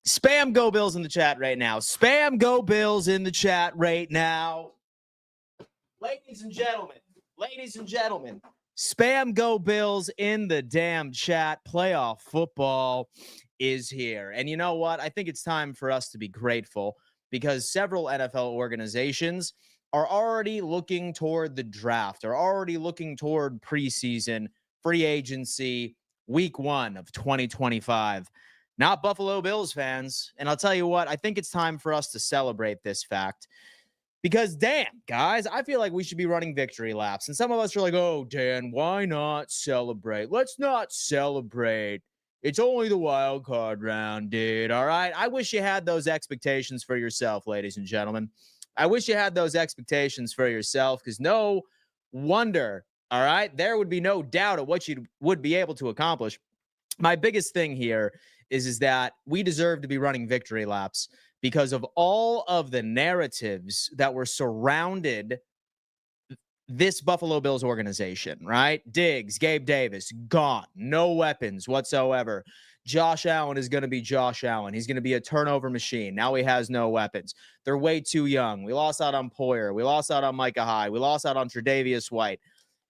Spam Go Bills in the chat right now. Spam Go Bills in the chat right now. Ladies and gentlemen, Spam Go Bills in the damn chat. Playoff football is here. And you know what? I think it's time for us to be grateful because several NFL organizations are already looking toward the draft, are already looking toward preseason, free agency, week 1 of 2025. Not Buffalo Bills fans. And I'll tell you what, I think it's time for us to celebrate this fact. Because, damn, guys, I feel like we should be running victory laps. And some of us are like, oh, Dan, why not celebrate? Let's not celebrate. It's only the wild card round, dude, all right? I wish you had those expectations for yourself, ladies and gentlemen. I wish you had those expectations for yourself because no wonder, all right, there would be no doubt of what you would be able to accomplish. My biggest thing here is that we deserve to be running victory laps because of all of the narratives that were surrounded this Buffalo Bills organization, right? Diggs, Gabe Davis, gone. No weapons whatsoever. Josh Allen is going to be Josh Allen. He's going to be a turnover machine. Now he has no weapons. They're way too young. We lost out on Poyer. We lost out on Micah Hyde. We lost out on Tre'Davious White.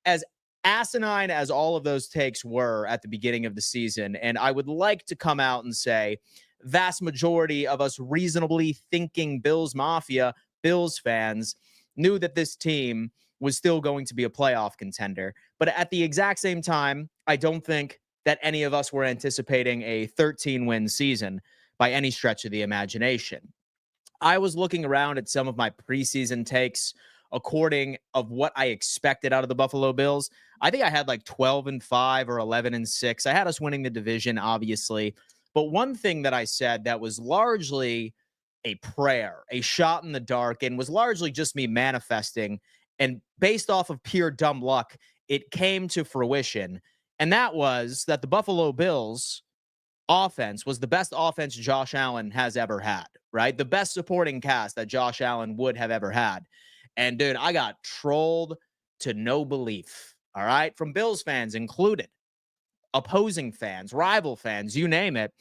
As asinine as all of those takes were at the beginning of the season, and I would like to come out and say vast majority of us reasonably thinking Bills Mafia, Bills fans, knew that this team was still going to be a playoff contender. But at the exact same time, I don't think that any of us were anticipating a 13-win season by any stretch of the imagination. I was looking around at some of my preseason takes according of what I expected out of the Buffalo Bills. I think I had like 12-5 or 11-6. I had us winning the division, obviously. But one thing that I said that was largely a prayer, a shot in the dark, and was largely just me manifesting, and based off of pure dumb luck, it came to fruition. And that was that the Buffalo Bills offense was the best offense Josh Allen has ever had, right? The best supporting cast that Josh Allen would have ever had. And, dude, I got trolled to no belief, all right? From Bills fans included, opposing fans, rival fans, you name it.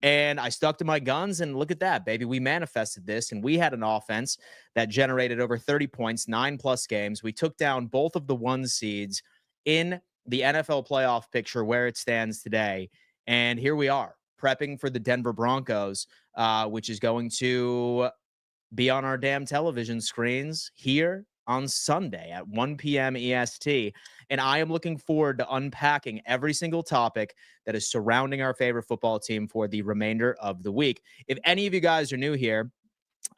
And I stuck to my guns, and look at that, baby. We manifested this, and we had an offense that generated over 30 points, 9+ games. We took down both of the 1 seeds in the NFL playoff picture where it stands today. And here we are, prepping for the Denver Broncos, which is going to be on our damn television screens here on Sunday at 1 p.m. EST. And I am looking forward to unpacking every single topic that is surrounding our favorite football team for the remainder of the week. If any of you guys are new here,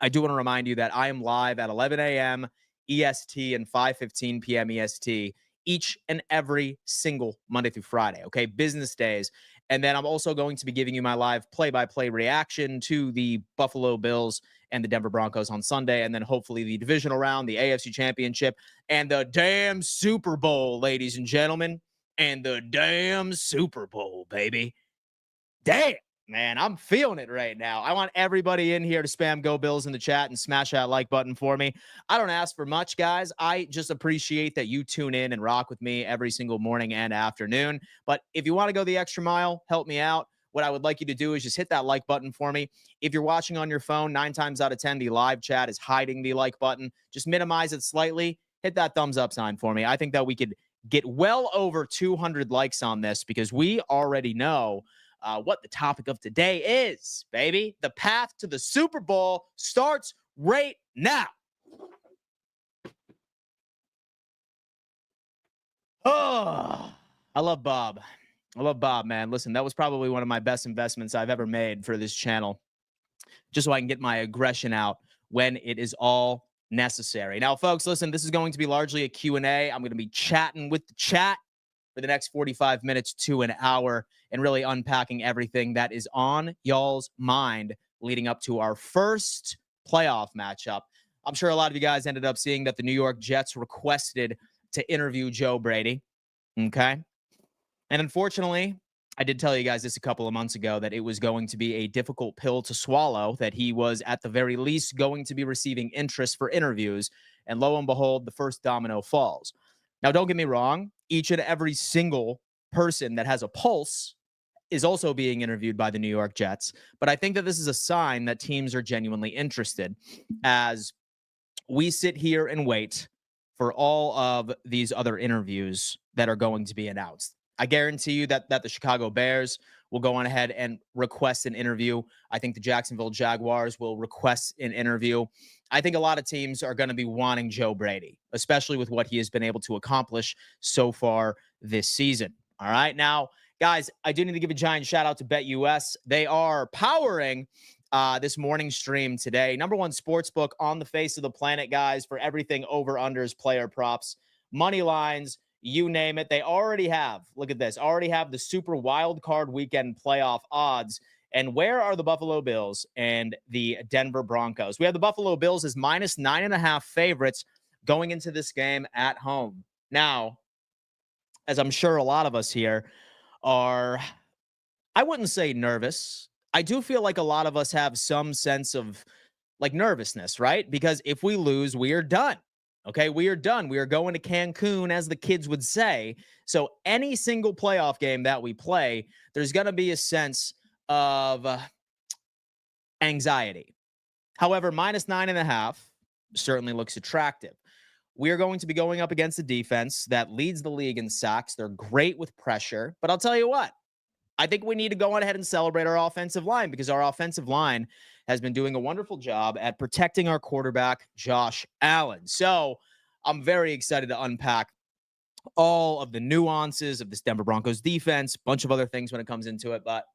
I do want to remind you that I am live at 11 a.m. EST and 5:15 p.m. EST each and every single Monday through Friday, okay? Business days. And then I'm also going to be giving you my live play-by-play reaction to the Buffalo Bills and the Denver Broncos on Sunday, and then hopefully the divisional round, the AFC Championship, and the damn Super Bowl, ladies and gentlemen. And the damn Super Bowl, baby. Damn, man, I'm feeling it right now. I want everybody in here to spam Go Bills in the chat and smash that like button for me. I don't ask for much, guys. I just appreciate that you tune in and rock with me every single morning and afternoon. But if you want to go the extra mile, help me out. What I would like you to do is just hit that like button for me. If you're watching on your phone, 9 times out of 10, the live chat is hiding the like button. Just minimize it slightly. Hit that thumbs up sign for me. I think that we could get well over 200 likes on this because we already know what the topic of today is, baby. The path to the Super Bowl starts right now. Oh, I love Bob. I love Bob, man. Listen, that was probably one of my best investments I've ever made for this channel, just so I can get my aggression out when it is all necessary. Now, folks, listen, this is going to be largely a Q&A. I'm going to be chatting with the chat for the next 45 minutes to an hour and really unpacking everything that is on y'all's mind leading up to our first playoff matchup. I'm sure a lot of you guys ended up seeing that the New York Jets requested to interview Joe Brady, okay? And unfortunately, I did tell you guys this a couple of months ago that it was going to be a difficult pill to swallow, that he was at the very least going to be receiving interest for interviews. And lo and behold, the first domino falls. Now, don't get me wrong. each and every single person that has a pulse is also being interviewed by the New York Jets. But I think that this is a sign that teams are genuinely interested as we sit here and wait for all of these other interviews that are going to be announced. I guarantee you that the Chicago Bears will go on ahead and request an interview. I think the Jacksonville Jaguars will request an interview. I think a lot of teams are going to be wanting Joe Brady, especially with what he has been able to accomplish so far this season. All right. Now, guys, I do need to give a giant shout out to BetUS. They are powering this morning stream today. Number one sportsbook on the face of the planet, guys, for everything over-unders, player props, money lines, you name it. They already have, look at this, already have the Super Wildcard weekend playoff odds. And where are the Buffalo Bills and the Denver Broncos? We have the Buffalo Bills as minus 9.5 favorites going into this game at home. Now, as I'm sure a lot of us here are, I wouldn't say nervous. I do feel like a lot of us have some sense of like nervousness, right? Because if we lose, we are done. Okay, we are done. We are going to Cancun, as the kids would say. So any single playoff game that we play, there's going to be a sense of anxiety. However, minus 9.5 certainly looks attractive. We are going to be going up against a defense that leads the league in sacks. They're great with pressure. But I'll tell you what, I think we need to go on ahead and celebrate our offensive line because our offensive line has been doing a wonderful job at protecting our quarterback, Josh Allen. So I'm very excited to unpack all of the nuances of this Denver Broncos defense, a bunch of other things when it comes into it, but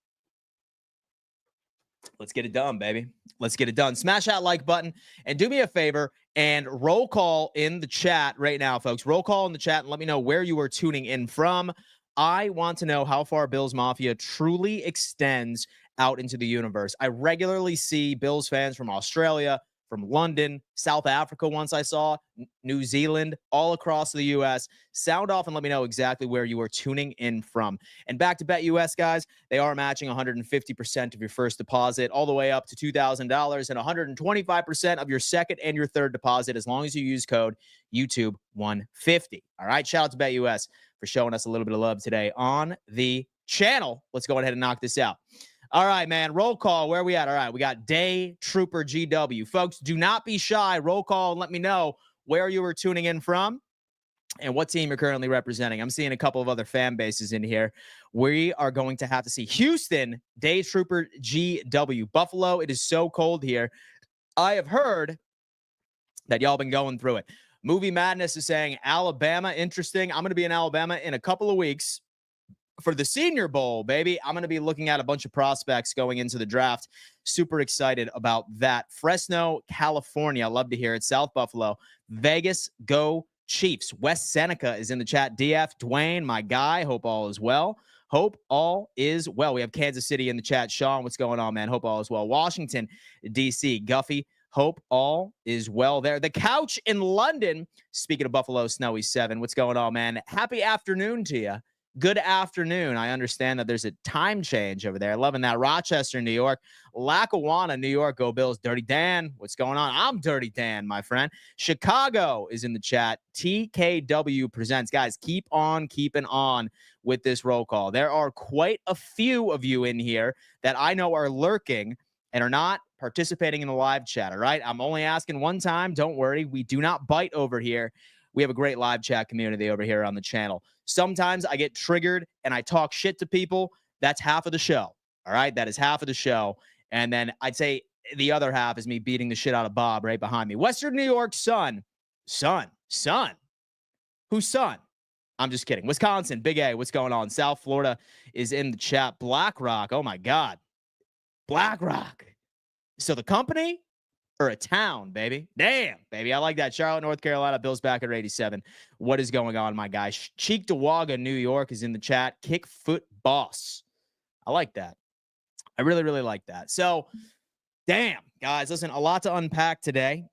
let's get it done, baby. Let's get it done. Smash that like button and do me a favor and roll call in the chat right now, folks. Roll call in the chat and let me know where you are tuning in from. I want to know how far Bills Mafia truly extends out into the universe. I regularly see Bills fans from Australia, from London, South Africa once I saw, New Zealand, all across the U.S. Sound off and let me know exactly where you are tuning in from. And back to BetUS, guys, they are matching 150% of your first deposit all the way up to $2,000 and 125% of your second and your third deposit as long as you use code YouTube150. All right, shout out to BetUS for showing us a little bit of love today on the channel. Let's go ahead and knock this out. All right, man. Roll call. Where are we at? All right. We got Day Trooper GW. Folks, do not be shy. Roll call and let me know where you were tuning in from and what team you're currently representing. I'm seeing a couple of other fan bases in here. We are going to have to see Houston, Day Trooper GW. Buffalo, it is so cold here. I have heard that y'all been going through it. Movie Madness is saying Alabama, interesting. I'm going to be in Alabama in a couple of weeks for the Senior Bowl, baby. I'm going to be looking at a bunch of prospects going into the draft. Super excited about that. Fresno, California. I love to hear it. South Buffalo. Vegas, go Chiefs. West Seneca is in the chat. DF, Dwayne, my guy. Hope all is well. Hope all is well. We have Kansas City in the chat. Sean, what's going on, man? Hope all is well. Washington, D.C. Guffey. Hope all is well there. The Couch in London. Speaking of Buffalo, Snowy 7. What's going on, man? Happy afternoon to you. Good afternoon. I understand that there's a time change over there. Loving that. Rochester, New York. Lackawanna, New York. Go Bills. Dirty Dan. What's going on? I'm Dirty Dan, my friend. Chicago is in the chat. TKW presents. Guys, keep on keeping on with this roll call. There are quite a few of you in here that I know are lurking and are not participating in the live chat, all right? I'm only asking one time. Don't worry. We do not bite over here. We have a great live chat community over here on the channel. Sometimes I get triggered and I talk shit to people. That's half of the show, all right? That is half of the show. And then I'd say the other half is me beating the shit out of Bob right behind me. Western New York, son. Who's son? I'm just kidding. Wisconsin, Big A, what's going on? South Florida is in the chat. BlackRock, oh my God. BlackRock. So the company or a town, baby? Damn, baby. I like that. Charlotte, North Carolina, Bills back at 87. What is going on, my guy? Cheektowaga, New York is in the chat. Kickfoot Boss. I like that. I really, really like that. So, damn, guys, listen, a lot to unpack today.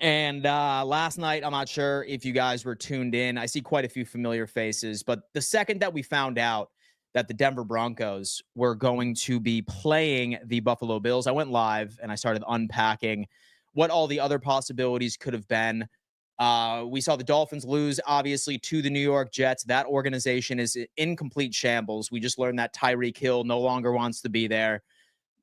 And last night, I'm not sure if you guys were tuned in. I see quite a few familiar faces. But the second that we found out that the Denver Broncos were going to be playing the Buffalo Bills, I went live and I started unpacking what all the other possibilities could have been. We saw the Dolphins lose, obviously, to the New York Jets. That organization is in complete shambles. We just learned that Tyreek Hill no longer wants to be there.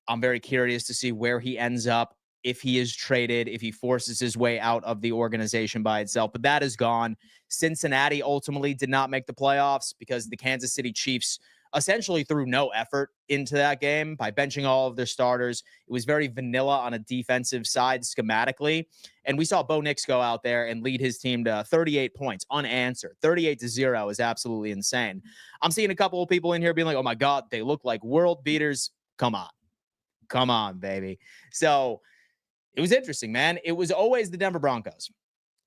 I'm very curious to see where he ends up, if he is traded, if he forces his way out of the organization by itself. But that is gone. Cincinnati ultimately did not make the playoffs because the Kansas City Chiefs essentially threw no effort into that game by benching all of their starters. It was very vanilla on a defensive side schematically. And we saw Bo Nix go out there and lead his team to 38 points unanswered. 38-0 is absolutely insane. I'm seeing a couple of people in here being like, oh my God, they look like world beaters. Come on. Come on, baby. So it was interesting, man. It was always the Denver Broncos.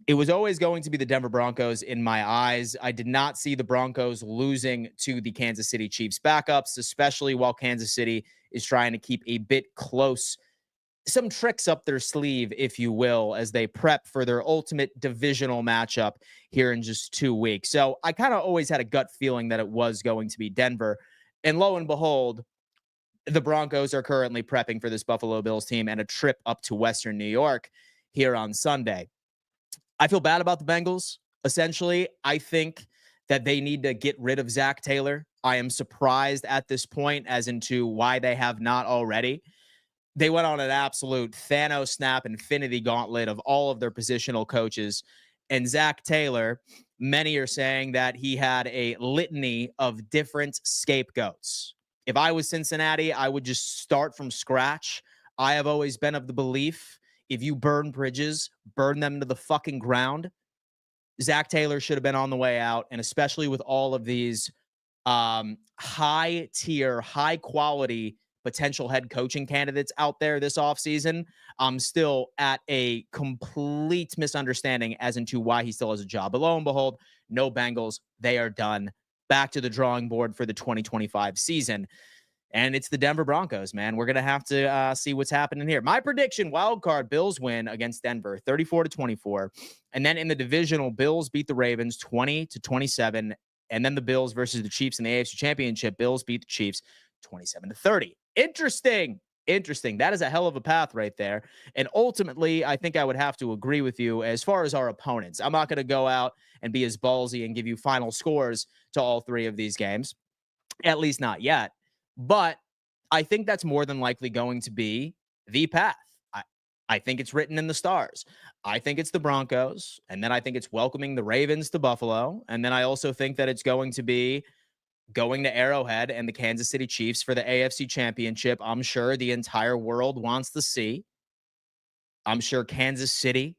It was always going to be the Denver Broncos in my eyes. I did not see the Broncos losing to the Kansas City Chiefs backups, especially while Kansas City is trying to keep a bit close, some tricks up their sleeve, if you will, as they prep for their ultimate divisional matchup here in just 2 weeks. So I kind of always had a gut feeling that it was going to be Denver. And lo and behold, the Broncos are currently prepping for this Buffalo Bills team and a trip up to Western New York here on Sunday. I feel bad about the Bengals. Essentially, I think that they need to get rid of Zach Taylor. I am surprised at this point as into why they have not already. They went on an absolute Thanos snap infinity gauntlet of all of their positional coaches. And Zach Taylor, many are saying that he had a litany of different scapegoats. If I was Cincinnati, I would just start from scratch. I have always been of the belief, if you burn bridges, burn them to the fucking ground. Zach Taylor should have been on the way out, and especially with all of these high tier, high quality potential head coaching candidates out there this offseason, I'm still at a complete misunderstanding as into why he still has a job. But lo and behold, no Bengals. They are done. Back to the drawing board for the 2025 season. And it's the Denver Broncos, man. We're going to have to see what's happening here. My prediction, wild card, Bills win against Denver, 34-24. And then in the divisional, Bills beat the Ravens 20-27. And then the Bills versus the Chiefs in the AFC Championship, Bills beat the Chiefs 27-30. Interesting. That is a hell of a path right there. And ultimately, I think I would have to agree with you as far as our opponents. I'm not going to go out and be as ballsy and give you final scores to all three of these games, at least not yet. But I think that's more than likely going to be the path. I think it's written in the stars. I think it's the Broncos, and then I think it's welcoming the Ravens to Buffalo. And then I also think that it's going to be going to Arrowhead and the Kansas City Chiefs for the AFC Championship. I'm sure the entire world wants to see. I'm sure Kansas City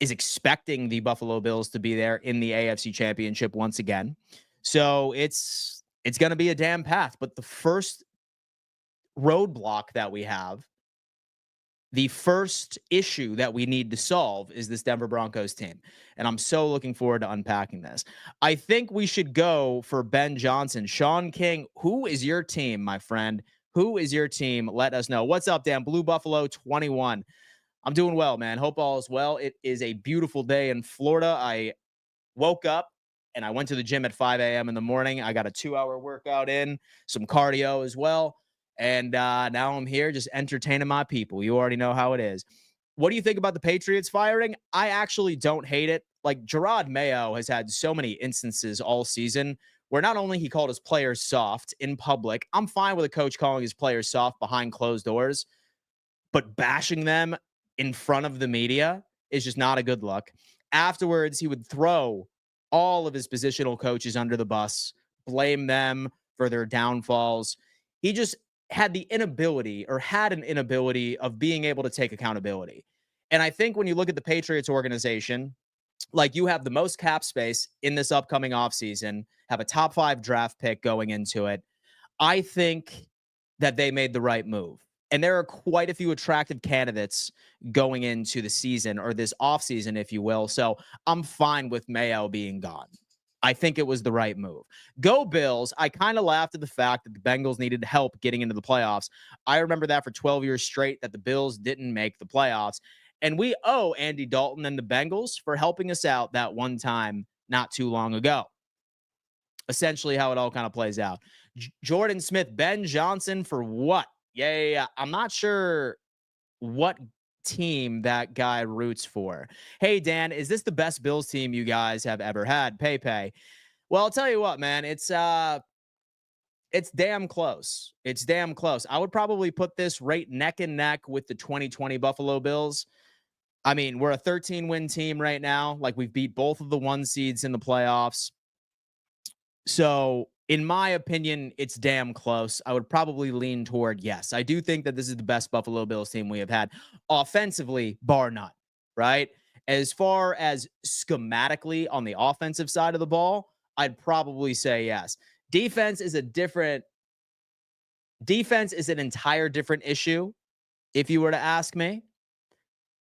is expecting the Buffalo Bills to be there in the AFC Championship once again. So it's going to be a damn path. But the first roadblock that we have, the first issue that we need to solve is this Denver Broncos team. And I'm so looking forward to unpacking this. I think we should go for Ben Johnson. Sean King, who is your team, my friend? Who is your team? Let us know. What's up, Dan? Blue Buffalo 21. I'm doing well, man. Hope all is well. It is a beautiful day in Florida. I woke up and I went to the gym at 5 a.m. in the morning. I got a 2-hour workout in, some cardio as well. And now I'm here just entertaining my people. You already know how it is. What do you think about the Patriots firing? I actually don't hate it. Like, Gerard Mayo has had so many instances all season where not only he called his players soft in public. I'm fine with a coach calling his players soft behind closed doors, but bashing them in front of the media is just not a good look. Afterwards, he would throw all of his positional coaches under the bus, blame them for their downfalls. He just had an inability of being able to take accountability. And I think when you look at the Patriots organization, like, you have the most cap space in this upcoming offseason, have a top 5 draft pick going into it. I think that they made the right move. And there are quite a few attractive candidates going into the season, or this offseason, if you will. So I'm fine with Mayo being gone. I think it was the right move. Go Bills. I kind of laughed at the fact that the Bengals needed help getting into the playoffs. I remember that for 12 years straight that the Bills didn't make the playoffs. And we owe Andy Dalton and the Bengals for helping us out that one time not too long ago. Essentially how it all kind of plays out. Jordan Smith, Ben Johnson for what? Yeah. I'm not sure what team that guy roots for. Hey, Dan, is this the best Bills team you guys have ever had? Pepe. Well, I'll tell you what, man. It's damn close. It's damn close. I would probably put this right neck and neck with the 2020 Buffalo Bills. I mean, we're a 13-win team right now. Like, we've beat both of the 1 seeds in the playoffs. So, in my opinion, it's damn close. I would probably lean toward yes. I do think that this is the best Buffalo Bills team we have had offensively, bar none, right? As far as schematically on the offensive side of the ball, I'd probably say yes. Defense is an entire different issue, if you were to ask me.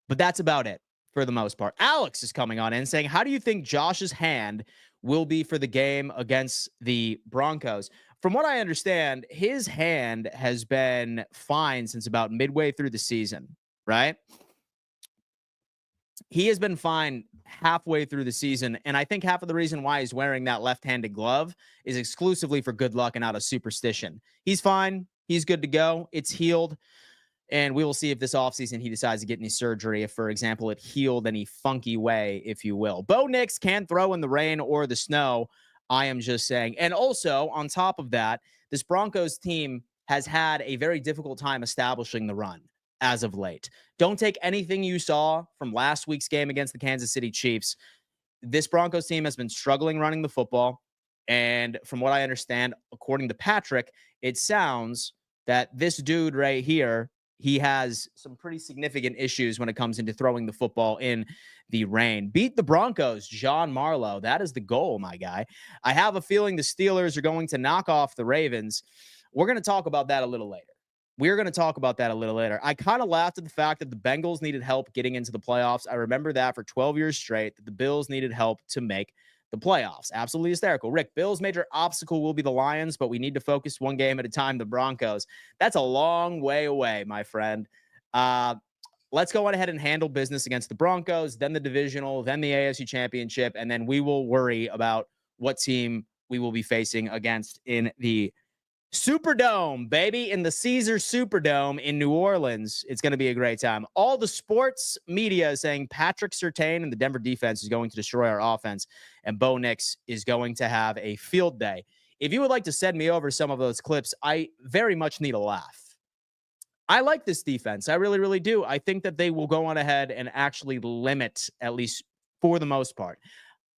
But that's about it for the most part. Alex is coming on in saying, how do you think Josh's hand will be for the game against the Broncos? From what I understand, his hand has been fine since about midway through the season, right? He has been fine halfway through the season, and I think half of the reason why he's wearing that left-handed glove is exclusively for good luck and out of superstition. He's fine. He's good to go. It's healed. And we will see if this offseason he decides to get any surgery, if, for example, it healed any funky way, if you will. Bo Nix can throw in the rain or the snow, I am just saying. And also, on top of that, this Broncos team has had a very difficult time establishing the run as of late. Don't take anything you saw from last week's game against the Kansas City Chiefs. This Broncos team has been struggling running the football. And from what I understand, according to Patrick, it sounds that this dude right here, he has some pretty significant issues when it comes into throwing the football in the rain. Beat the Broncos, John Marlowe. That is the goal, my guy. I have a feeling the Steelers are going to knock off the Ravens. We're going to talk about that a little later. I kind of laughed at the fact that the Bengals needed help getting into the playoffs. I remember that for 12 years straight, that the Bills needed help to make the playoffs. Absolutely hysterical. Rick, Bills' major obstacle will be the Lions, but we need to focus one game at a time, the Broncos. That's a long way away, my friend. Let's go on ahead and handle business against the Broncos, then the divisional, then the AFC Championship, and then we will worry about what team we will be facing against in the Superdome, baby, in the Caesar Superdome in New Orleans. It's going to be a great time. All the sports media is saying Patrick Surtain and the Denver defense is going to destroy our offense, and Bo Nix is going to have a field day. If you would like to send me over some of those clips, I very much need a laugh. I like this defense. I really, really do. I think that they will go on ahead and actually limit, at least for the most part.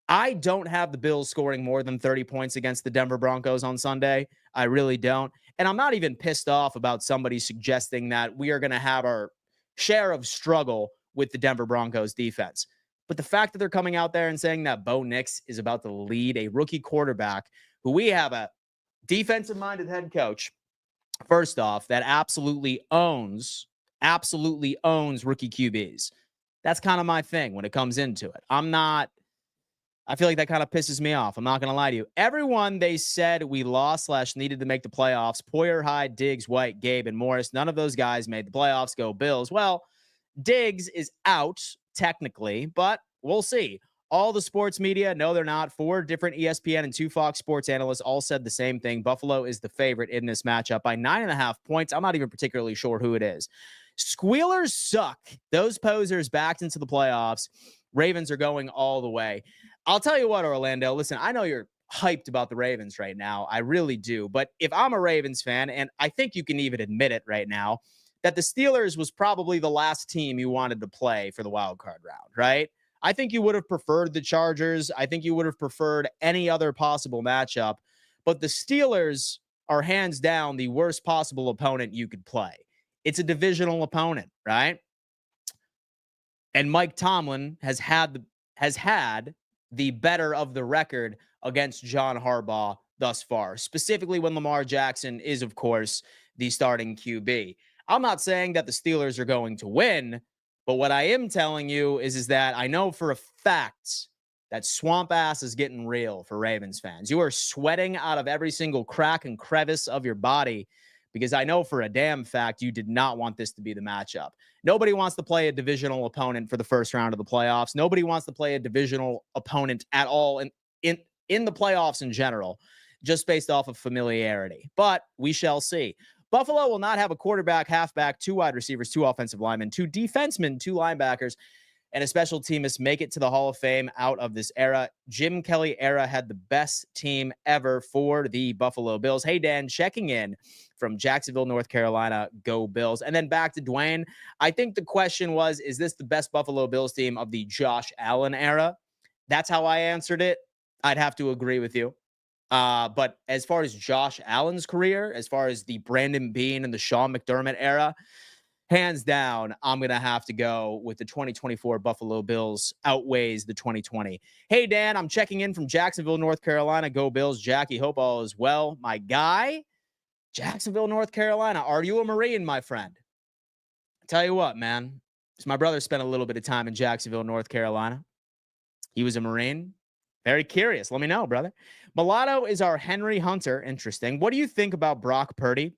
I don't have the Bills scoring more than 30 points against the Denver Broncos on Sunday. I really don't. And I'm not even pissed off about somebody suggesting that we are going to have our share of struggle with the Denver Broncos defense. But the fact that they're coming out there and saying that Bo Nix is about to lead a rookie quarterback who we have a defensive-minded head coach, first off, that absolutely owns rookie QBs. That's kind of my thing when it comes into it. I feel like that kind of pisses me off. I'm not going to lie to you. Everyone they said we lost / needed to make the playoffs, Poyer, Hyde, Diggs, White, Gabe, and Morris, none of those guys made the playoffs. Go Bills. Well, Diggs is out technically, but we'll see. All the sports media, no, they're not. 4 different ESPN and 2 Fox Sports analysts all said the same thing. Buffalo is the favorite in this matchup by 9.5 points. I'm not even particularly sure who it is. Squealers suck. Those posers backed into the playoffs. Ravens are going all the way. I'll tell you what, Orlando, listen, I know you're hyped about the Ravens right now. I really do. But if I'm a Ravens fan, and I think you can even admit it right now, that the Steelers was probably the last team you wanted to play for the wild card round, right? I think you would have preferred the Chargers. I think you would have preferred any other possible matchup. But the Steelers are hands down the worst possible opponent you could play. It's a divisional opponent, right? And Mike Tomlin has had the better of the record against John Harbaugh thus far, specifically when Lamar Jackson is, of course, the starting QB. I'm not saying that the Steelers are going to win, but what I am telling you is that I know for a fact that swamp ass is getting real for Ravens fans. You are sweating out of every single crack and crevice of your body because I know for a damn fact you did not want this to be the matchup. Nobody wants to play a divisional opponent for the first round of the playoffs. Nobody wants to play a divisional opponent at all in the playoffs in general, just based off of familiarity. But we shall see. Buffalo will not have a quarterback, halfback, 2 wide receivers, 2 offensive linemen, 2 defensemen, 2 linebackers, and a special teamist make it to the Hall of Fame out of this era. Jim Kelly era had the best team ever for the Buffalo Bills. Hey, Dan, checking in from Jacksonville, North Carolina. Go Bills. And then back to Dwayne. I think the question was, is this the best Buffalo Bills team of the Josh Allen era? That's how I answered it. I'd have to agree with you. But as far as Josh Allen's career, as far as the Brandon Beane and the Sean McDermott era, hands down, I'm going to have to go with the 2024 Buffalo Bills outweighs the 2020. Hey, Dan, I'm checking in from Jacksonville, North Carolina. Go Bills. Jackie, hope all is well. My guy, Jacksonville, North Carolina. Are you a Marine, my friend? I tell you what, man. So my brother spent a little bit of time in Jacksonville, North Carolina. He was a Marine. Very curious. Let me know, brother. Mulatto is our Henry Hunter. Interesting. What do you think about Brock Purdy?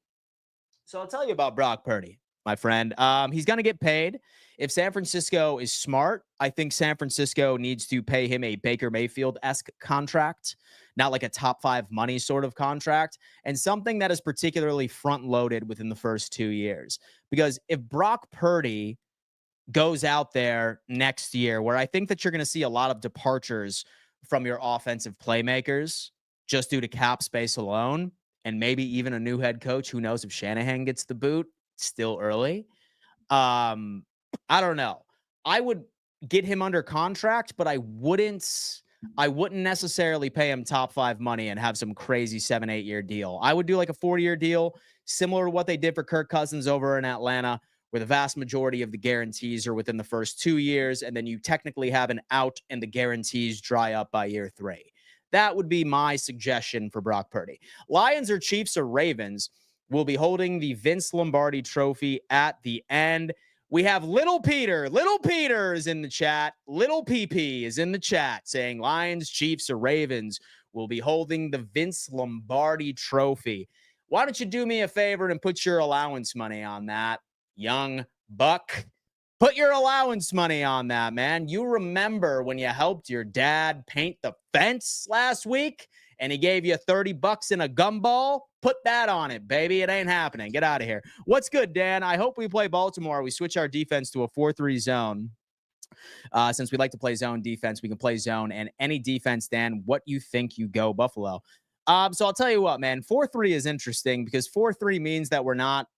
So I'll tell you about Brock Purdy, my friend. He's going to get paid. If San Francisco is smart, I think San Francisco needs to pay him a Baker Mayfield-esque contract, not like a top 5 money sort of contract, and something that is particularly front-loaded within the first 2 years. Because if Brock Purdy goes out there next year, where I think that you're going to see a lot of departures from your offensive playmakers just due to cap space alone, and maybe even a new head coach. Who knows if Shanahan gets the boot? Still early. I don't know. I would get him under contract, but I wouldn't necessarily pay him top 5 money and have some crazy 7-8 year deal. I would do like a 4-year deal, similar to what they did for Kirk Cousins over in Atlanta, where the vast majority of the guarantees are within the first 2 years, and then you technically have an out and the guarantees dry up by year 3. That would be my suggestion for Brock Purdy. Lions or Chiefs or Ravens will be holding the Vince Lombardi trophy at the end. We have Little Peter. Little Peter is in the chat. Little PP is in the chat saying Lions, Chiefs, or Ravens will be holding the Vince Lombardi trophy. Why don't you do me a favor and put your allowance money on that, young buck? Put your allowance money on that, man. You remember when you helped your dad paint the fence last week and he gave you $30 in a gumball? Put that on it, baby. It ain't happening. Get out of here. What's good, Dan? I hope we play Baltimore. We switch our defense to a 4-3 zone. Since we like to play zone defense, we can play zone and any defense. Dan, what you think you go Buffalo? So I'll tell you what, man. 4-3 is interesting because 4-3 means that we're not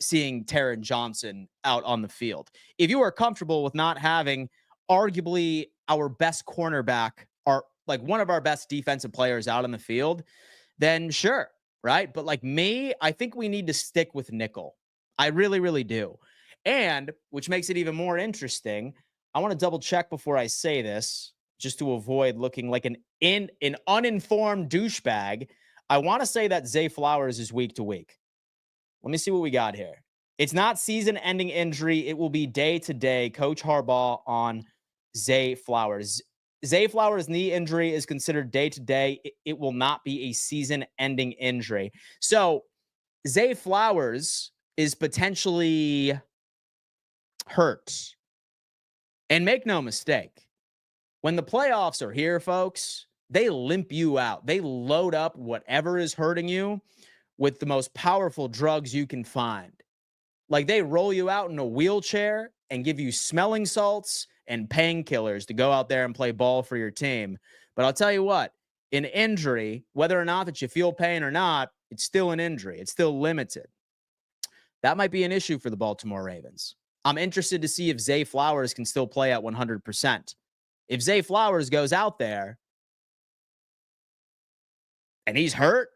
seeing Taron Johnson out on the field. If you are comfortable with not having arguably our best cornerback or like one of our best defensive players out on the field, then sure, right? But like me, I think we need to stick with nickel. I really, really do. And which makes it even more interesting, I want to double check before I say this, just to avoid looking like an uninformed douchebag. I want to say that Zay Flowers is week to week. Let me see what we got here. It's not season-ending injury. It will be day-to-day. Coach Harbaugh on Zay Flowers. Zay Flowers' knee injury is considered day-to-day. It will not be a season-ending injury. So Zay Flowers is potentially hurt. And make no mistake, when the playoffs are here, folks, they limp you out. They load up whatever is hurting you with the most powerful drugs you can find. Like they roll you out in a wheelchair and give you smelling salts and painkillers to go out there and play ball for your team. But I'll tell you what, an injury, whether or not that you feel pain or not, it's still an injury. It's still limited. That might be an issue for the Baltimore Ravens. I'm interested to see if Zay Flowers can still play at 100%. If Zay Flowers goes out there and he's hurt,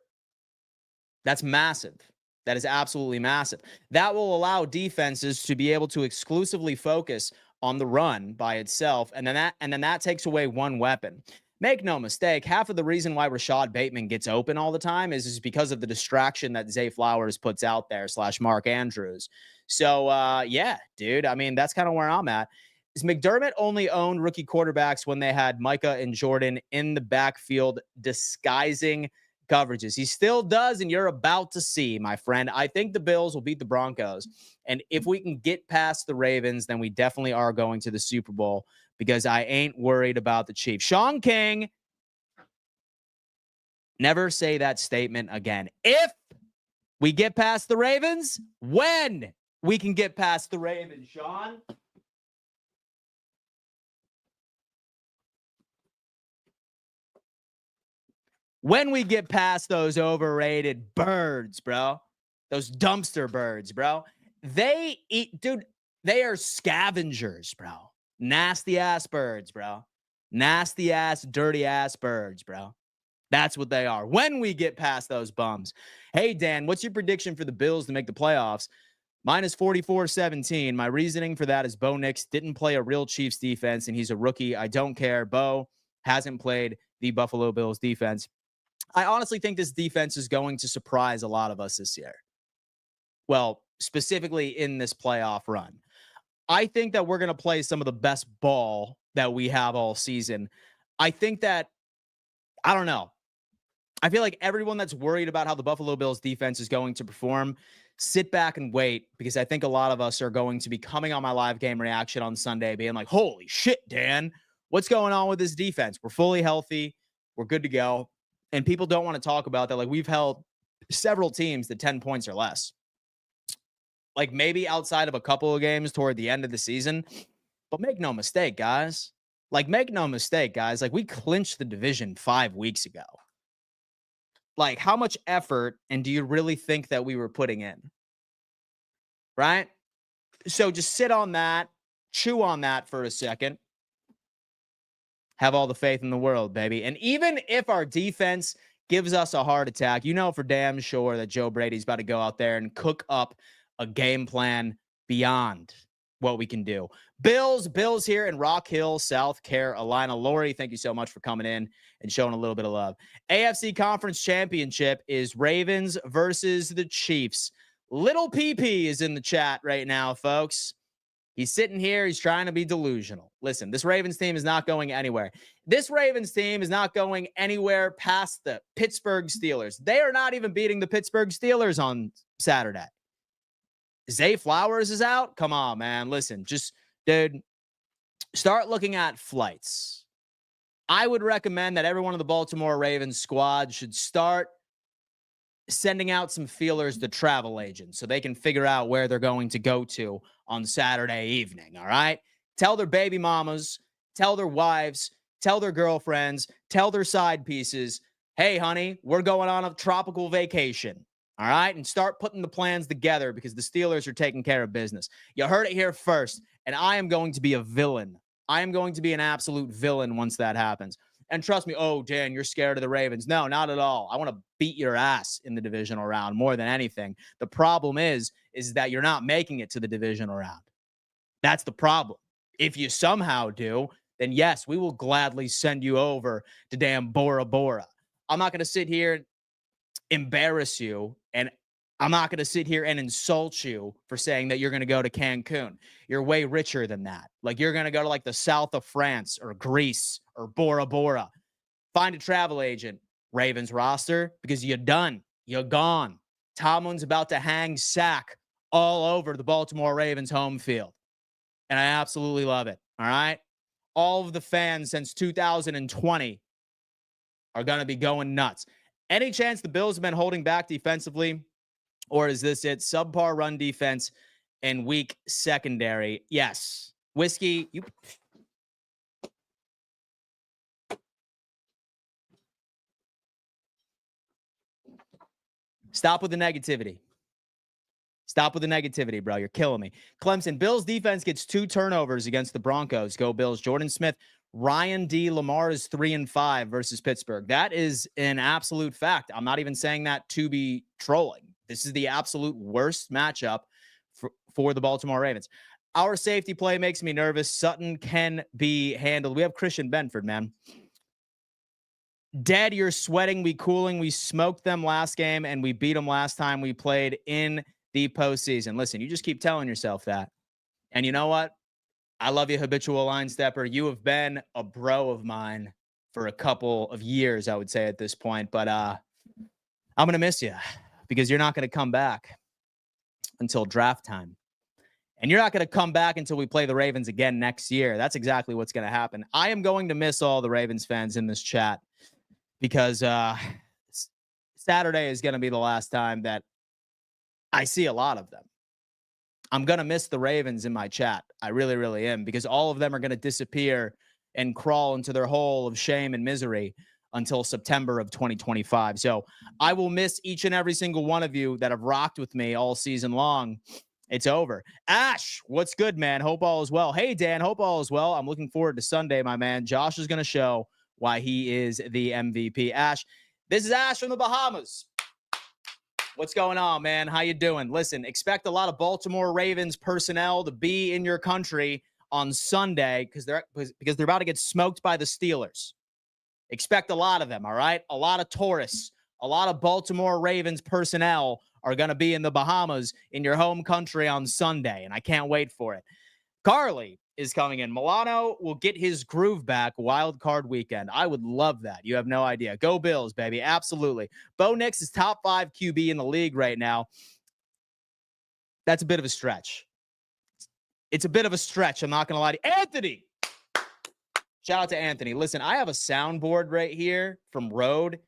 that's massive. That is absolutely massive. That will allow defenses to be able to exclusively focus on the run by itself, and then that takes away one weapon. Make no mistake, half of the reason why Rashad Bateman gets open all the time is because of the distraction that Zay Flowers puts out there / Mark Andrews. So, yeah, dude, I mean, that's kind of where I'm at. Is McDermott only owned rookie quarterbacks when they had Micah and Jordan in the backfield disguising coverages? He still does, and you're about to see, my friend. I think the Bills will beat the Broncos, and if we can get past the Ravens, then we definitely are going to the Super Bowl, because I ain't worried about the Chiefs. Sean King, never say that statement again. If We get past the Ravens? When we can get past the Ravens, Sean? When we get past those overrated birds, bro. Those dumpster birds, bro. They eat, dude, they are scavengers, bro. Nasty ass birds, bro. Nasty ass, dirty ass birds, bro. That's what they are. When we get past those bums. Hey, Dan, what's your prediction for the Bills to make the playoffs? Mine is 44-17. My reasoning for that is Bo Nix didn't play a real Chiefs defense, and he's a rookie. I don't care. Bo hasn't played the Buffalo Bills defense. I honestly think this defense is going to surprise a lot of us this year. Well, specifically in this playoff run. I think that we're going to play some of the best ball that we have all season. I think that, I don't know. I feel like everyone that's worried about how the Buffalo Bills defense is going to perform, sit back and wait, because I think a lot of us are going to be coming on my live game reaction on Sunday being like, holy shit, Dan, what's going on with this defense? We're fully healthy. We're good to go. And people don't want to talk about that. Like, we've held several teams to 10 points or less. Like, maybe outside of a couple of games toward the end of the season. But make no mistake, guys. Like, we clinched the division 5 weeks ago. Like, how much effort and do you really think that we were putting in? Right? So just sit on that, chew on that for a second. Have all the faith in the world, baby. And even if our defense gives us a heart attack, you know for damn sure that Joe Brady's about to go out there and cook up a game plan beyond what we can do. Bills here in Rock Hill, South Carolina. Lori, thank you so much for coming in and showing a little bit of love. AFC Conference Championship is Ravens versus the Chiefs. Little PP is in the chat right now, folks. He's sitting here. He's trying to be delusional. Listen, this Ravens team is not going anywhere. This Ravens team is not going anywhere past the Pittsburgh Steelers. They are not even beating the Pittsburgh Steelers on Saturday. Zay Flowers is out. Come on, man. Listen, just, dude, start looking at flights. I would recommend that everyone in the Baltimore Ravens squad should start sending out some feelers to travel agents so they can figure out where they're going to go to on Saturday evening, all right? Tell their baby mamas, tell their wives, tell their girlfriends, tell their side pieces, hey, honey, we're going on a tropical vacation, all right? And start putting the plans together because the Steelers are taking care of business. You heard it here first, and I am going to be a villain. I am going to be an absolute villain once that happens. And trust me, oh, Dan, you're scared of the Ravens. No, not at all. I want to beat your ass in the divisional round more than anything. The problem is that you're not making it to the divisional round. That's the problem. If you somehow do, then yes, we will gladly send you over to damn Bora Bora. I'm not going to sit here and embarrass you, and I'm not going to sit here and insult you for saying that you're going to go to Cancun. You're way richer than that. Like, you're going to go to like the south of France or Greece or Bora Bora. Find a travel agent, Ravens roster, because you're done. You're gone. Tomlin's about to hang sack all over the Baltimore Ravens home field. And I absolutely love it. All right. All of the fans since 2020 are going to be going nuts. Any chance the Bills have been holding back defensively? Or is this it? Subpar run defense and weak secondary. Yes. Whiskey, you... Stop with the negativity. Stop with the negativity, bro. You're killing me. Clemson, Bills defense gets 2 turnovers against the Broncos. Go Bills. Jordan Smith, Ryan D. Lamar is 3-5 versus Pittsburgh. That is an absolute fact. I'm not even saying that to be trolling. This is the absolute worst matchup for the Baltimore Ravens. Our safety play makes me nervous. Sutton can be handled. We have Christian Benford, man. Dead, you're sweating. We cooling. We smoked them last game, and we beat them last time we played in the postseason. Listen, you just keep telling yourself that. And you know what? I love you, habitual line stepper. You have been a bro of mine for a couple of years, I would say, at this point. But I'm going to miss you because you're not going to come back until draft time. And you're not going to come back until we play the Ravens again next year. That's exactly what's going to happen. I am going to miss all the Ravens fans in this chat because Saturday is going to be the last time that I see a lot of them. I'm going to miss the Ravens in my chat. I really, really am, because all of them are going to disappear and crawl into their hole of shame and misery until September of 2025. So I will miss each and every single one of you that have rocked with me all season long. It's over. Ash, what's good, man? Hope all is well. Hey, Dan, hope all is well. I'm looking forward to Sunday, my man. Josh is going to show why he is the MVP. Ash, this is Ash from the Bahamas. What's going on, man? How you doing? Listen, expect a lot of Baltimore Ravens personnel to be in your country on Sunday because they're about to get smoked by the Steelers. Expect a lot of them, all right? A lot of tourists, a lot of Baltimore Ravens personnel are going to be in the Bahamas in your home country on Sunday, and I can't wait for it. Carly is coming in. Milano will get his groove back wild card weekend. I would love that. You have no idea. Go Bills, baby. Absolutely. Bo Nix is top 5 QB in the league right now. That's a bit of a stretch. It's a bit of a stretch. I'm not going to lie to you. Anthony! Shout out to Anthony. Listen, I have a soundboard right here from Rode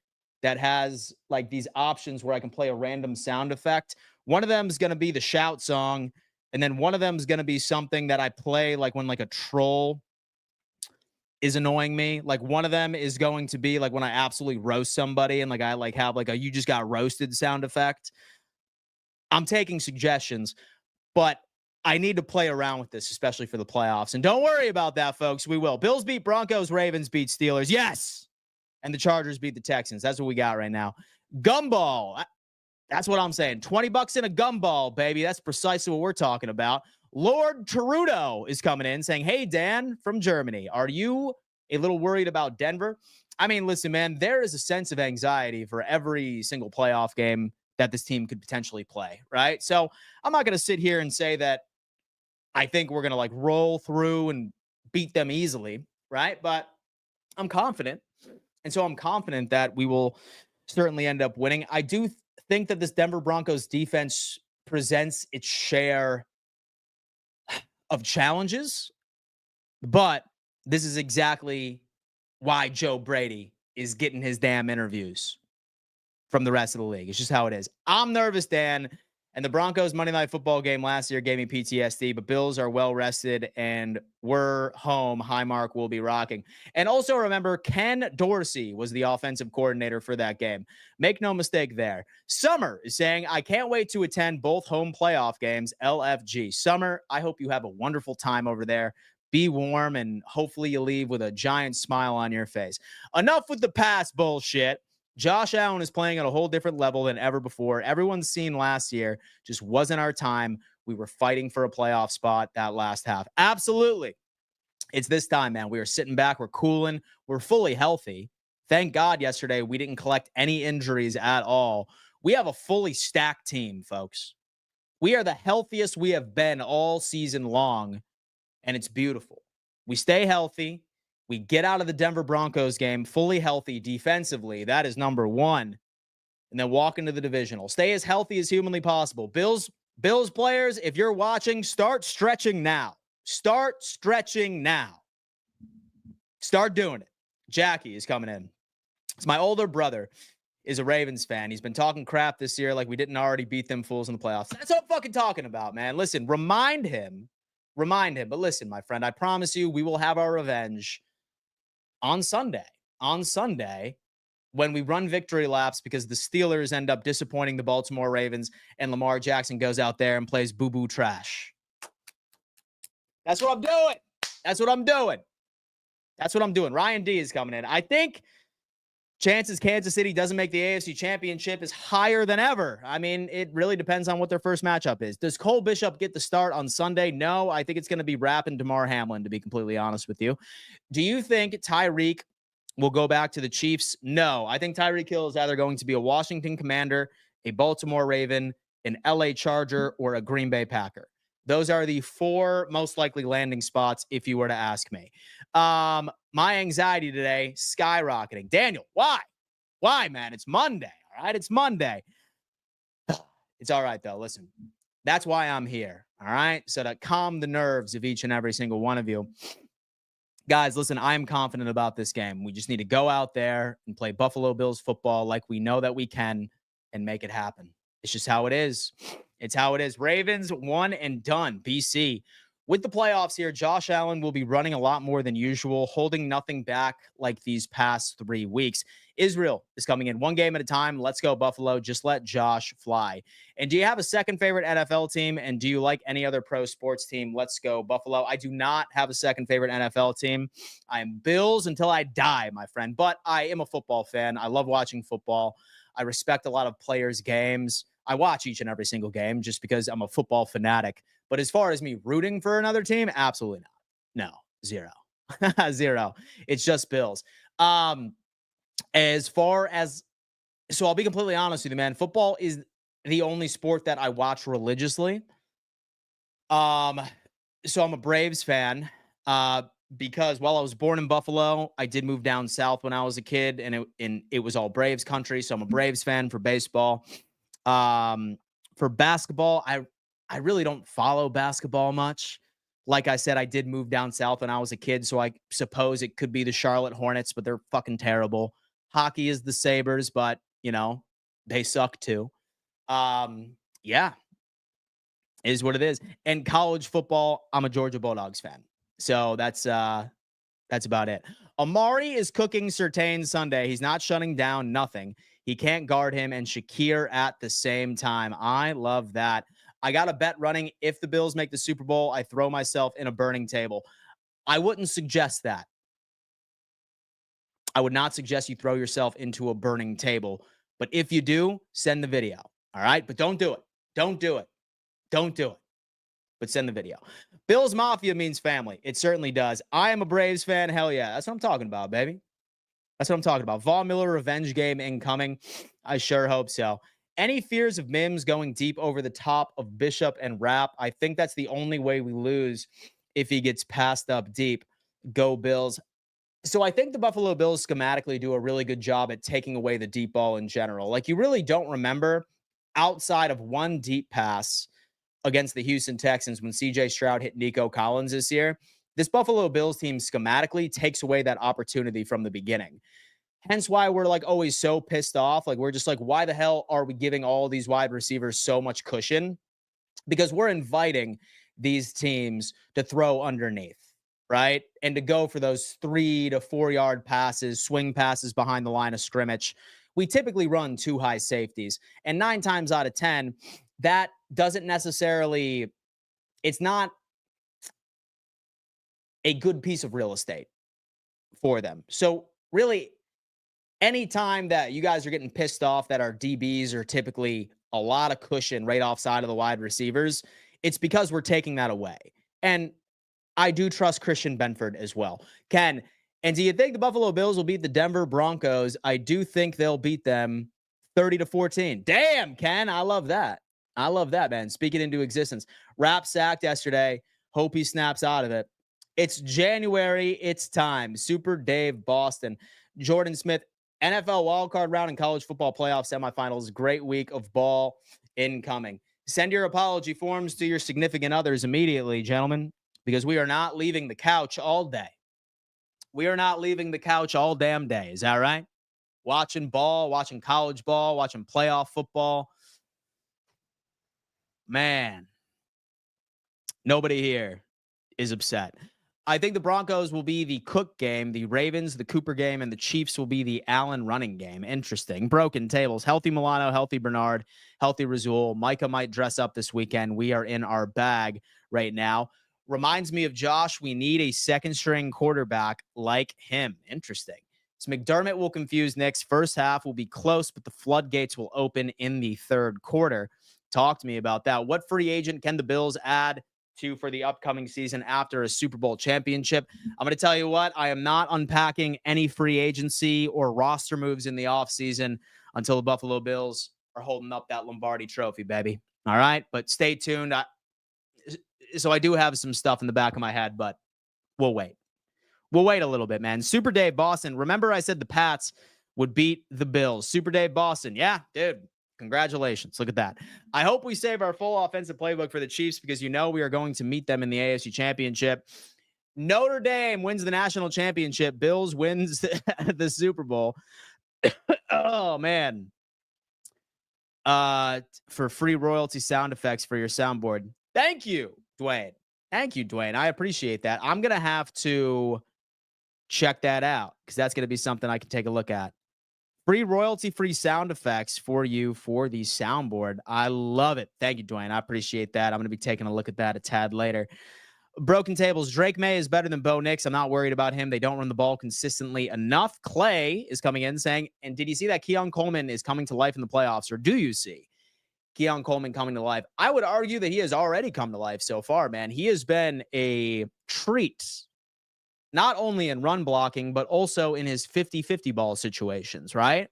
that has like these options where I can play a random sound effect. One of them is going to be the shout song. And then one of them is going to be something that I play like when like a troll is annoying me. Like one of them is going to be like when I absolutely roast somebody and like I like have like a you just got roasted sound effect. I'm taking suggestions, but I need to play around with this, especially for the playoffs. And don't worry about that, folks. We will. Bills beat Broncos, Ravens beat Steelers. Yes. And the Chargers beat the Texans. That's what we got right now. Gumball. That's what I'm saying. $20 in a gumball, baby. That's precisely what we're talking about. Lord Tarudo is coming in saying, hey, Dan from Germany, are you a little worried about Denver? I mean, listen, man, there is a sense of anxiety for every single playoff game that this team could potentially play, right? So I'm not going to sit here and say that I think we're going to like roll through and beat them easily, right? But I'm confident. And so I'm confident that we will certainly end up winning. I do think that this Denver Broncos defense presents its share of challenges, but this is exactly why Joe Brady is getting his damn interviews from the rest of the league. It's just how it is. I'm nervous, Dan. And the Broncos Monday Night Football game last year gave me PTSD, but Bills are well rested and we're home. Highmark will be rocking. And also remember, Ken Dorsey was the offensive coordinator for that game. Make no mistake there. Summer is saying, I can't wait to attend both home playoff games, LFG. Summer, I hope you have a wonderful time over there. Be warm and hopefully you leave with a giant smile on your face. Enough with the past bullshit. Josh Allen is playing at a whole different level than ever before. Everyone's seen last year just wasn't our time. We were fighting for a playoff spot that last half. Absolutely. It's this time, man. We are sitting back. We're cooling. We're fully healthy. Thank God yesterday we didn't collect any injuries at all. We have a fully stacked team, folks. We are the healthiest we have been all season long, and it's beautiful. We stay healthy. We get out of the Denver Broncos game fully healthy defensively. That is number one. And then walk into the divisional. Stay as healthy as humanly possible. Bills players, if you're watching, start stretching now. Start stretching now. Start doing it. Jackie is coming in. It's my older brother is a Ravens fan. He's been talking crap this year like we didn't already beat them fools in the playoffs. That's what I'm fucking talking about, man. Listen, remind him. But listen, my friend, I promise you we will have our revenge on Sunday, when we run victory laps because the Steelers end up disappointing the Baltimore Ravens and Lamar Jackson goes out there and plays boo-boo trash. That's what I'm doing. Ryan D is coming in. I think chances Kansas City doesn't make the AFC Championship is higher than ever. I mean, it really depends on what their first matchup is. Does Cole Bishop get the start on Sunday? No, I think it's going to be Rapp and Damar Hamlin, to be completely honest with you. Do you think Tyreek will go back to the Chiefs? No, I think Tyreek Hill is either going to be a Washington Commander, a Baltimore Raven, an LA Charger, or a Green Bay Packer. Those are the 4 most likely landing spots if you were to ask me. My anxiety today, skyrocketing. Daniel, why? Why, man? It's Monday, all right? It's Monday. It's all right, though. Listen, that's why I'm here, all right? So to calm the nerves of each and every single one of you. Guys, listen, I am confident about this game. We just need to go out there and play Buffalo Bills football like we know that we can and make it happen. It's just how it is. It's how it is. Ravens, one and done. BC. With the playoffs here, Josh Allen will be running a lot more than usual, holding nothing back like these past 3 weeks. Israel is coming in one game at a time. Let's go, Buffalo. Just let Josh fly. And do you have a second favorite NFL team? And do you like any other pro sports team? Let's go, Buffalo. I do not have a second favorite NFL team. I am Bills until I die, my friend. But I am a football fan. I love watching football. I respect a lot of players' games. I watch each and every single game just because I'm a football fanatic. But as far as me rooting for another team, absolutely not. No, zero. Zero. It's just Bills. As far as, so I'll be completely honest with you, man. Football is the only sport that I watch religiously. So I'm a Braves fan. Because while I was born in Buffalo, I did move down south when I was a kid, and it was all Braves country. So I'm a Braves fan for baseball. For basketball, I really don't follow basketball much. Like I said, I did move down south when I was a kid, so I suppose it could be the Charlotte Hornets, but they're fucking terrible. Hockey is the Sabres, but, they suck too. Yeah, is what it is. And college football, I'm a Georgia Bulldogs fan. So that's about it. Amari is cooking Surtain Sunday. He's not shutting down nothing. He can't guard him and Shakir at the same time. I love that. I got a bet running. If the Bills make the Super Bowl, I throw myself in a burning table. I wouldn't suggest that. I would not suggest you throw yourself into a burning table. But if you do, send the video. All right? But don't do it. Don't do it. Don't do it. But send the video. Bills Mafia means family. It certainly does. I am a Braves fan. Hell yeah. That's what I'm talking about, baby. That's what I'm talking about. Von Miller revenge game incoming. I sure hope so. Any fears of Mims going deep over the top of Bishop and Rapp? I think that's the only way we lose if he gets passed up deep. Go Bills. So I think the Buffalo Bills schematically do a really good job at taking away the deep ball in general. Like, you really don't remember outside of one deep pass against the Houston Texans when CJ Stroud hit Nico Collins this year. This Buffalo Bills team schematically takes away that opportunity from the beginning. Hence why we're like always so pissed off. Like, we're just like, why the hell are we giving all these wide receivers so much cushion? Because we're inviting these teams to throw underneath, right? And to go for those 3 to 4 yard passes, swing passes behind the line of scrimmage. We typically run 2 high safeties. And 9 times out of 10, that doesn't necessarily, it's not a good piece of real estate for them. So really, anytime that you guys are getting pissed off that our DBs are typically a lot of cushion right offside of the wide receivers, it's because we're taking that away. And I do trust Christian Benford as well. Ken, and do you think the Buffalo Bills will beat the Denver Broncos? I do think they'll beat them 30-14. Damn, Ken, I love that. I love that, man. Speak it into existence. Rapp sacked yesterday. Hope he snaps out of it. It's January. It's time. Super Dave Boston. Jordan Smith, NFL wildcard round and college football playoff semifinals. Great week of ball incoming. Send your apology forms to your significant others immediately, gentlemen, because we are not leaving the couch all day. We are not leaving the couch all damn day. Is that right? Watching ball, watching college ball, watching playoff football. Man, nobody here is upset. I think the Broncos will be the Cook game, the Ravens, the Cooper game, and the Chiefs will be the Allen running game. Interesting. Broken tables. Healthy Milano, healthy Bernard, healthy Razul. Micah might dress up this weekend. We are in our bag right now. Reminds me of Josh. We need a second-string quarterback like him. Interesting. So McDermott will confuse Nick's. First half will be close, but the floodgates will open in the third quarter. Talk to me about that. What free agent can the Bills add to for the upcoming season after a Super Bowl championship? I'm going to tell you what, I am not unpacking any free agency or roster moves in the offseason until the Buffalo Bills are holding up that Lombardi trophy, baby. All right, but stay tuned. So I do have some stuff in the back of my head, but we'll wait. We'll wait a little bit, man. Super Dave Boston. Remember I said the Pats would beat the Bills. Super Dave Boston. Yeah, dude. Congratulations. Look at that. I hope we save our full offensive playbook for the Chiefs because we are going to meet them in the AFC Championship. Notre Dame wins the national championship. Bills wins the Super Bowl. Oh, man. for free royalty sound effects for your soundboard. Thank you, Dwayne. Thank you, Dwayne. I appreciate that. I'm going to have to check that out because that's going to be something I can take a look at. Free royalty-free sound effects for you for the soundboard. I love it. Thank you, Dwayne. I appreciate that. I'm going to be taking a look at that a tad later. Broken tables. Drake May is better than Bo Nix. I'm not worried about him. They don't run the ball consistently enough. Clay is coming in saying, and did you see that Keon Coleman is coming to life in the playoffs, or do you see Keon Coleman coming to life? I would argue that he has already come to life so far, man. He has been a treat, not only in run blocking, but also in his 50-50 ball situations, right?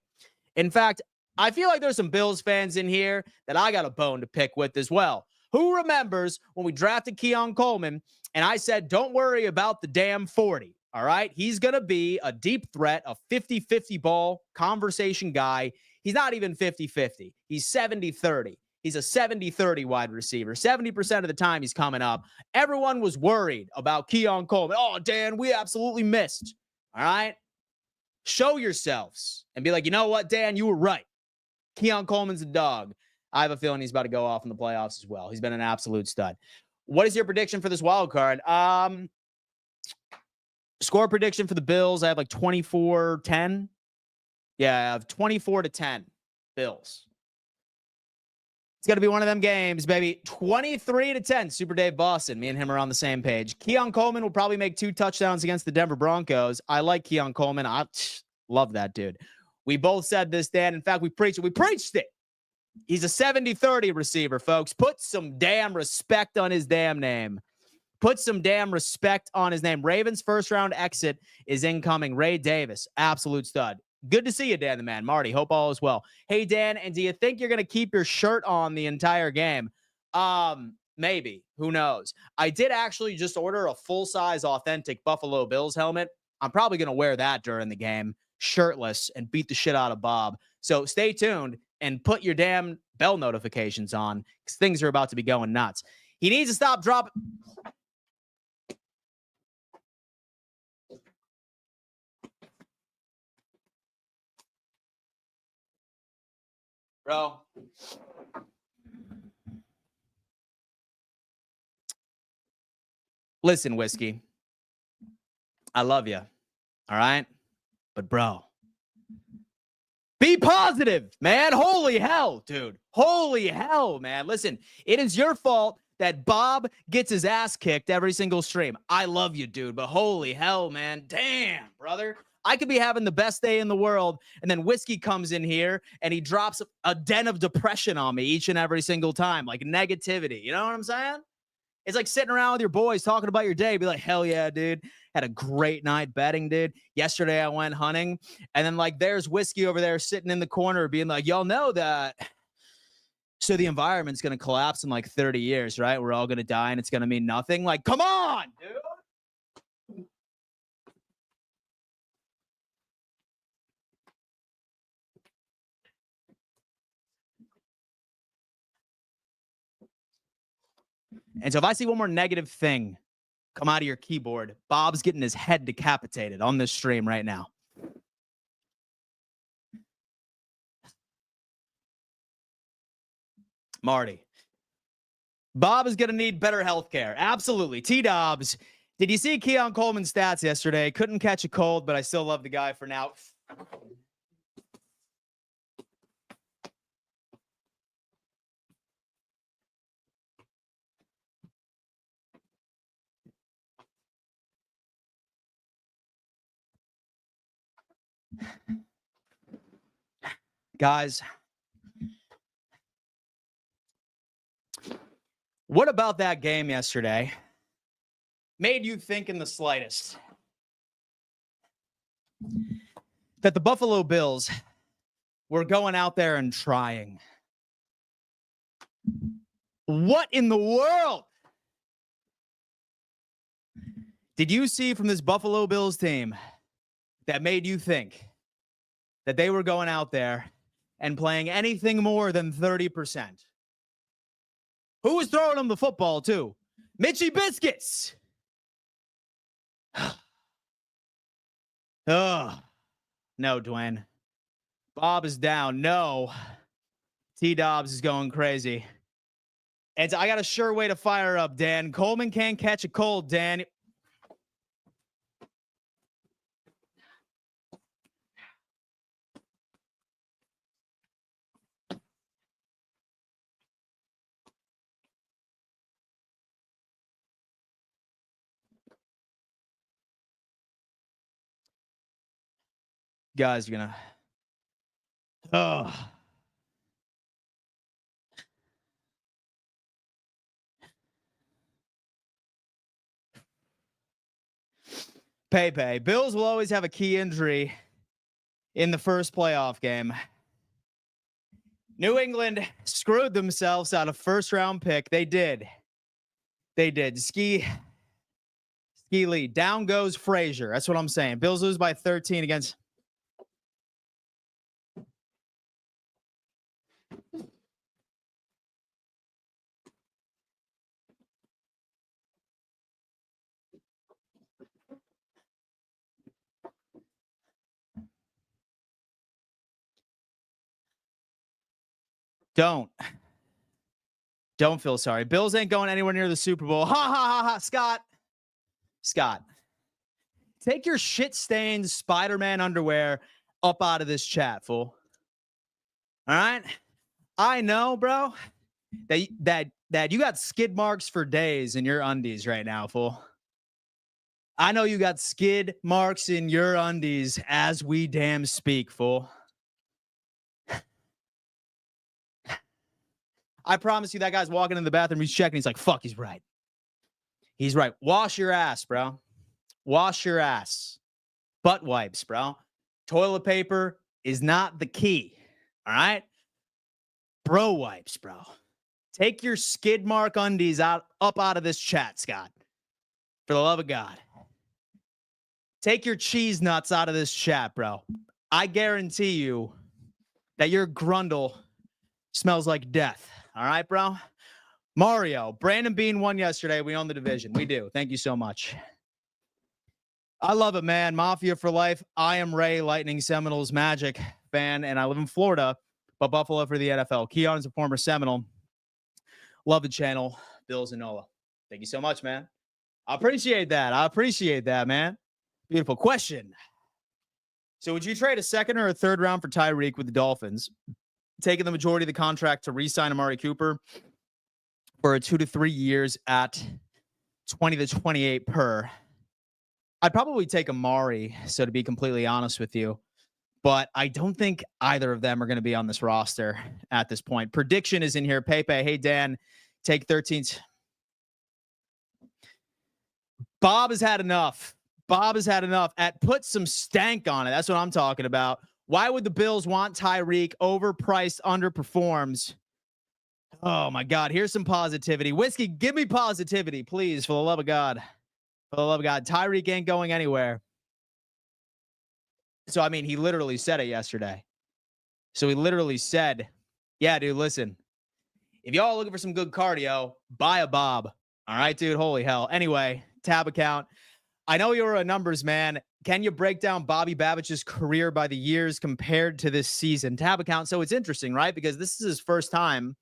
In fact, I feel like there's some Bills fans in here that I got a bone to pick with as well. Who remembers when we drafted Keon Coleman and I said, don't worry about the damn 40, all right? He's going to be a deep threat, a 50-50 ball conversation guy. He's not even 50-50. He's 70-30. He's a 70-30 wide receiver. 70% of the time he's coming up. Everyone was worried about Keon Coleman. Oh, Dan, we absolutely missed. All right? Show yourselves and be like, you know what, Dan, you were right. Keon Coleman's a dog. I have a feeling he's about to go off in the playoffs as well. He's been an absolute stud. What is your prediction for this wild card? Score prediction for the Bills. I have like 24-10. Yeah, I have 24-10 Bills. It's going to be one of them games, baby. 23-10. Super Dave Boston. Me and him are on the same page. Keon Coleman will probably make 2 touchdowns against the Denver Broncos. I like Keon Coleman. I love that dude. We both said this, Dan. In fact, we preached it. We preached it. He's a 70-30 receiver, folks. Put some damn respect on his damn name. Put some damn respect on his name. Ravens' first-round exit is incoming. Ray Davis, absolute stud. Good to see you, Dan the Man. Marty, hope all is well. Hey, Dan, and do you think you're going to keep your shirt on the entire game? Maybe. Who knows? I did actually just order a full-size authentic Buffalo Bills helmet. I'm probably going to wear that during the game, shirtless, and beat the shit out of Bob. So stay tuned and put your damn bell notifications on because things are about to be going nuts. He needs to stop dropping. Bro. Listen, Whiskey. I love you. All right? But, bro, be positive, man. Holy hell, dude. Holy hell, man. Listen, it is your fault that Bob gets his ass kicked every single stream. I love you, dude, but holy hell, man. Damn, brother. I could be having the best day in the world, and then Whiskey comes in here, and he drops a den of depression on me each and every single time, like negativity. You know what I'm saying? It's like sitting around with your boys talking about your day. Be like, hell yeah, dude. Had a great night betting, dude. Yesterday I went hunting. And then like there's Whiskey over there sitting in the corner being like, y'all know that. So the environment's going to collapse in like 30 years, right? We're all going to die and it's going to mean nothing. Like, come on, dude. And so if I see one more negative thing come out of your keyboard, Bob's getting his head decapitated on this stream right now. Marty. Bob is going to need better health care. Absolutely. T-Dobbs. Did you see Keon Coleman's stats yesterday? Couldn't catch a cold, but I still love the guy for now. Guys, what about that game yesterday made you think in the slightest that the Buffalo Bills were going out there and trying? What in the world did you see from this Buffalo Bills team that made you think that they were going out there and playing anything more than 30%? Who was throwing them the football, too? Mitchy Biscuits. Oh, no, Dwayne. Bob is down. No. T-Dobbs is going crazy. And I got a sure way to fire up, Dan. Coleman can't catch a cold, Dan. Guys are gonna. Oh. Pepe. Bills will always have a key injury in the first playoff game. New England screwed themselves out of first-round pick. They did. They did. Ski lead. Down goes Frazier. That's what I'm saying. Bills lose by 13 against. Don't feel sorry. Bills ain't going anywhere near the Super Bowl. Ha ha ha ha. Scott, take your shit-stained Spider-Man underwear up out of this chat, fool. All right? I know, bro, that you got skid marks for days in your undies right now, fool. I know you got skid marks in your undies as we damn speak, fool. I promise you that guy's walking in the bathroom, he's checking, he's like, fuck, he's right. He's right. Wash your ass, bro. Wash your ass. Butt wipes, bro. Toilet paper is not the key. All right? Bro wipes, bro. Take your skid mark undies up out of this chat, Scott. For the love of God. Take your cheese nuts out of this chat, bro. I guarantee you that your grundle smells like death. All right, bro? Mario, Brandon Bean won yesterday. We own the division. We do. Thank you so much. I love it, man. Mafia for life. I am Ray, Lightning Seminoles Magic fan, and I live in Florida, but Buffalo for the NFL. Keon's a former Seminole. Love the channel. Bills and Nola. Thank you so much, man. I appreciate that, man. Beautiful question. So would you trade a second or a third round for Tyreek with the Dolphins, taking the majority of the contract to re-sign Amari Cooper for 2 to 3 years at 20 to 28 per? I'd probably take Amari, so to be completely honest with you. But I don't think either of them are going to be on this roster at this point. Prediction is in here. Pepe, hey, Dan, take 13th. Bob has had enough. Put some stank on it. That's what I'm talking about. Why would the Bills want Tyreek? Overpriced, underperforms. Oh, my God. Here's some positivity. Whiskey, give me positivity, please, for the love of God. For the love of God. Tyreek ain't going anywhere. So, I mean, he literally said it yesterday. So he literally said, yeah, dude, listen. If y'all are looking for some good cardio, buy a Bob. All right, dude? Holy hell. Anyway, tab account. I know you're a numbers man. Can you break down Bobby Babbitt's career by the years compared to this season? Tab account. So it's interesting, right? Because this is his first time,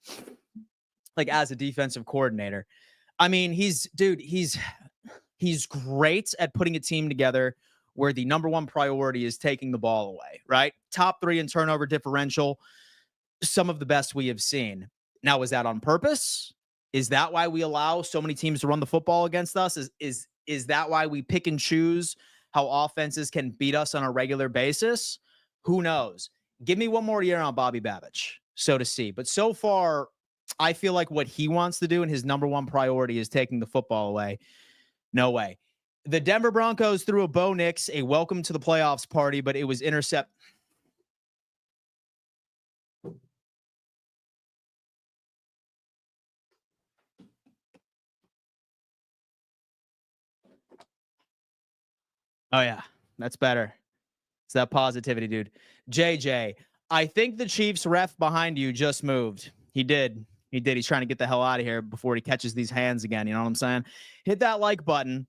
like, as a defensive coordinator. I mean, he's great at putting a team together where the number one priority is taking the ball away, right? Top 3 in turnover differential, some of the best we have seen. Now, is that on purpose? Is that why we allow so many teams to run the football against us? Is that why we pick and choose how offenses can beat us on a regular basis? Who knows? Give me one more year on Bobby Babbitt, so to see. But so far, I feel like what he wants to do and his number one priority is taking the football away. No way. The Denver Broncos threw a Bo Nix, a welcome to the playoffs party, but it was intercept. Oh, yeah. That's better. It's that positivity, dude. JJ, I think the Chiefs ref behind you just moved. He did. He's trying to get the hell out of here before he catches these hands again. You know what I'm saying? Hit that like button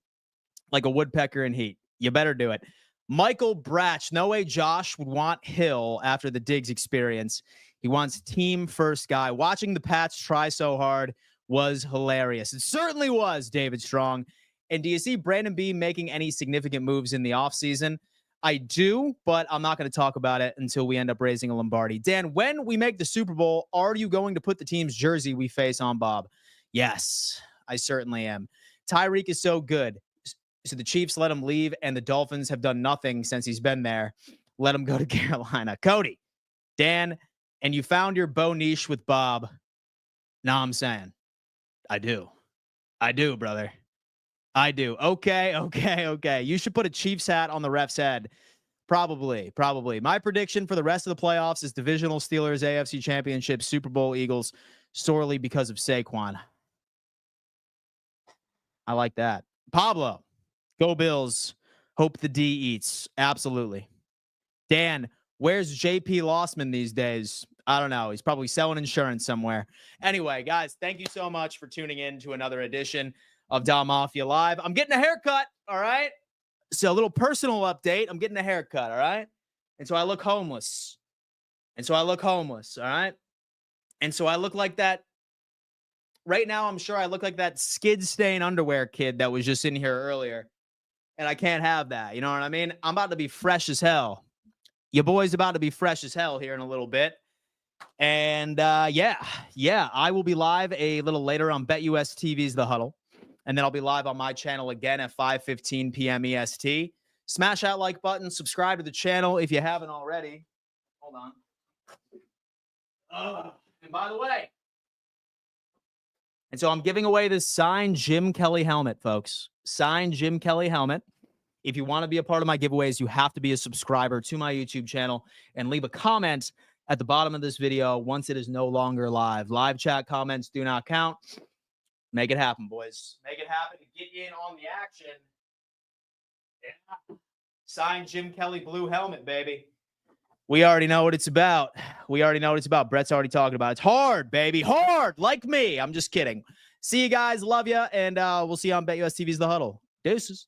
like a woodpecker in heat. You better do it. Michael Bratch. No way Josh would want Hill after the Diggs experience. He wants team first guy. Watching the Pats try so hard was hilarious. It certainly was, David Strong. And do you see Brandon Beam making any significant moves in the offseason? I do, but I'm not going to talk about it until we end up raising a Lombardi. Dan, when we make the Super Bowl, are you going to put the team's jersey we face on Bob? Yes, I certainly am. Tyreek is so good. So the Chiefs let him leave, and the Dolphins have done nothing since he's been there. Let him go to Carolina. Cody, Dan, and you found your bow niche with Bob. Now I'm saying, I do, brother. I do. Okay. You should put a Chiefs hat on the ref's head. Probably. My prediction for the rest of the playoffs is divisional Steelers, AFC Championship, Super Bowl Eagles, sorely because of Saquon. I like that. Pablo, go Bills. Hope the D eats. Absolutely. Dan, where's JP Lossman these days? I don't know. He's probably selling insurance somewhere. Anyway, guys, thank you so much for tuning in to another edition of Dom Mafia Live. I'm getting a haircut, all right? So a little personal update. I'm getting a haircut, all right? And so I look homeless. All right? And so I look like that. Right now, I'm sure I look like that skid stain underwear kid that was just in here earlier. And I can't have that. You know what I mean? I'm about to be fresh as hell. Your boy's about to be fresh as hell here in a little bit. And yeah, I will be live a little later on BetUS TV's The Huddle. And then I'll be live on my channel again at 5:15 p.m. EST. Smash that like button. Subscribe to the channel if you haven't already. Hold on. And by the way, and so I'm giving away this signed Jim Kelly helmet, folks. Signed Jim Kelly helmet. If you want to be a part of my giveaways, you have to be a subscriber to my YouTube channel and leave a comment at the bottom of this video once it is no longer live. Live chat comments do not count. Make it happen, boys. Make it happen to get in on the action. Yeah. Signed Jim Kelly blue helmet, baby. We already know what it's about. Brett's already talking about it. It's hard, baby. Hard, like me. I'm just kidding. See you guys. Love you. And we'll see you on BetUS TV's The Huddle. Deuces.